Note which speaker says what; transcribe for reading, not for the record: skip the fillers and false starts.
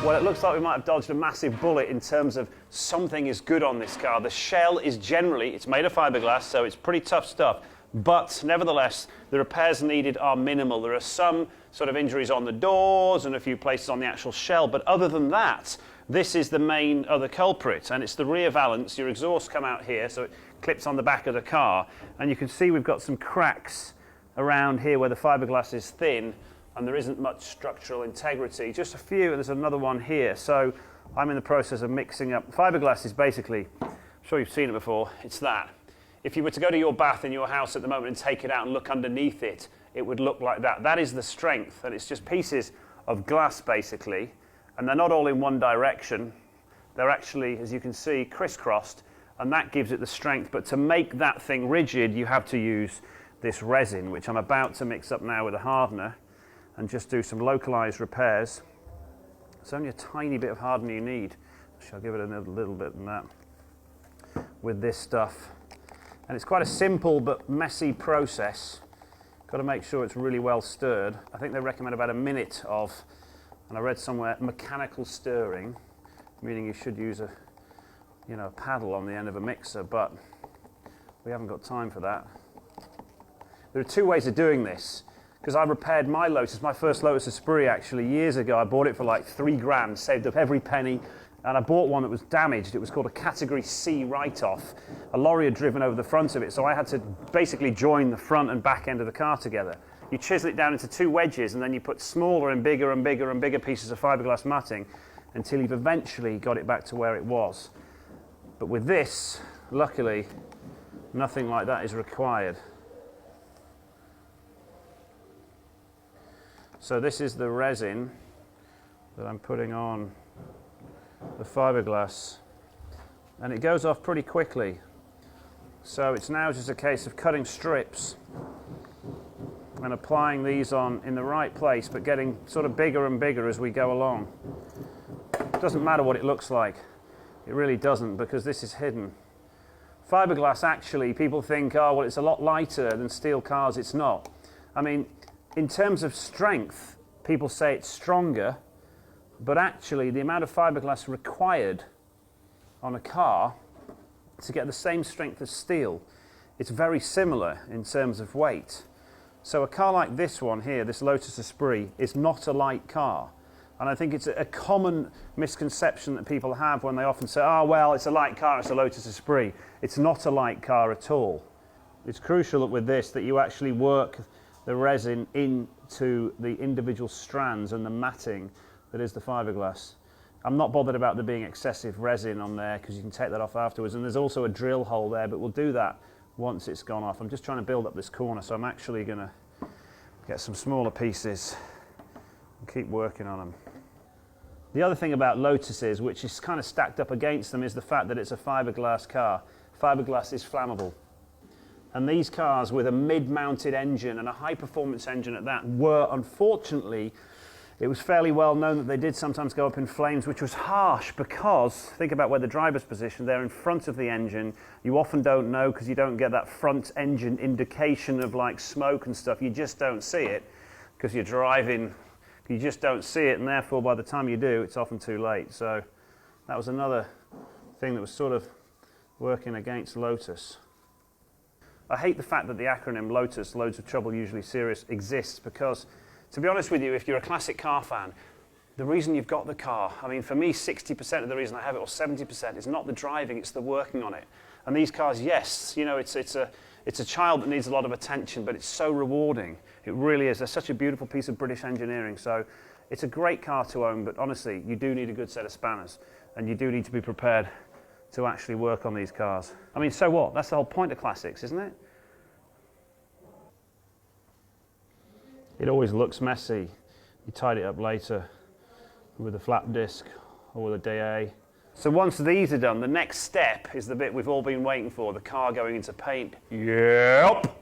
Speaker 1: Well, it looks like we might have dodged a massive bullet in terms of something is good on this car. The shell is generally, it's made of fiberglass, so it's pretty tough stuff. But nevertheless, the repairs needed are minimal. There are some sort of injuries on the doors and a few places on the actual shell. But other than that, this is the main other culprit. And it's the rear valance. Your exhaust come out here, so it clips on the back of the car. And you can see we've got some cracks around here where the fiberglass is thin. And there isn't much structural integrity. Just a few, and there's another one here. So I'm in the process of mixing up. Fiberglass is basically, I'm sure you've seen it before, it's that. If you were to go to your bath in your house at the moment and take it out and look underneath it, it would look like that. That is the strength, and it's just pieces of glass basically, and they're not all in one direction. They're actually, as you can see, crisscrossed, and that gives it the strength. But to make that thing rigid, you have to use this resin, which I'm about to mix up now with a hardener and just do some localized repairs. It's only a tiny bit of hardener you need. I'll give it a little bit than that with this stuff. And it's quite a simple but messy process. Got to make sure it's really well stirred. I think they recommend about a minute of, and I read somewhere, mechanical stirring, meaning you should use a paddle on the end of a mixer, but we haven't got time for that. There are two ways of doing this, because I repaired my Lotus, my first Lotus Esprit actually, years ago. I bought it for like £3 saved up every penny. And I bought one that was damaged. It was called a Category C write-off. A lorry had driven over the front of it, so I had to basically join the front and back end of the car together. You chisel it down into two wedges, and then you put smaller and bigger and bigger and bigger pieces of fiberglass matting until you've eventually got it back to where it was. But with this, luckily, nothing like that is required. So this is the resin that I'm putting on the fiberglass, and it goes off pretty quickly. So it's now just a case of cutting strips and applying these on in the right place, but getting sort of bigger and bigger as we go along. It doesn't matter what it looks like. It really doesn't, because this is hidden. Fiberglass, actually, people think, oh, well, it's a lot lighter than steel cars. It's not. I mean, in terms of strength, people say it's stronger, but actually the amount of fiberglass required on a car to get the same strength as steel, it's very similar in terms of weight. So a car like this one here, this Lotus Esprit, is not a light car. And I think it's a common misconception that people have when they often say, oh, well, it's a light car, it's a Lotus Esprit. It's not a light car at all. It's crucial with this that you actually work the resin into the individual strands and the matting that is the fiberglass. I'm not bothered about there being excessive resin on there, because you can take that off afterwards, and there's also a drill hole there, but we'll do that once it's gone off. I'm just trying to build up this corner, so I'm actually going to get some smaller pieces and keep working on them. The other thing about Lotuses, which is kind of stacked up against them, is the fact that it's a fiberglass car. Fiberglass is flammable. And these cars with a mid-mounted engine, and a high-performance engine at that, were, unfortunately, it was fairly well known that they did sometimes go up in flames, which was harsh because, think about where the driver's positioned, they're in front of the engine. You often don't know because you don't get that front engine indication of like smoke and stuff. You just don't see it because you're driving. You just don't see it, and therefore by the time you do, it's often too late. So that was another thing that was sort of working against Lotus. I hate the fact that the acronym Lotus, Loads of Trouble Usually Serious, exists because, to be honest with you, if you're a classic car fan, the reason you've got the car, I mean, for me, 60% of the reason I have it, or 70%, is not the driving, it's the working on it. And these cars, yes, you know, it's a child that needs a lot of attention, but it's so rewarding. It really is. They're such a beautiful piece of British engineering. So it's a great car to own, but honestly, you do need a good set of spanners, and you do need to be prepared to actually work on these cars. I mean, so what? That's the whole point of classics, isn't it? It always looks messy. You tidy it up later with a flat disc or with a DA. So once these are done, the next step is the bit we've all been waiting for, the car going into paint. Yep.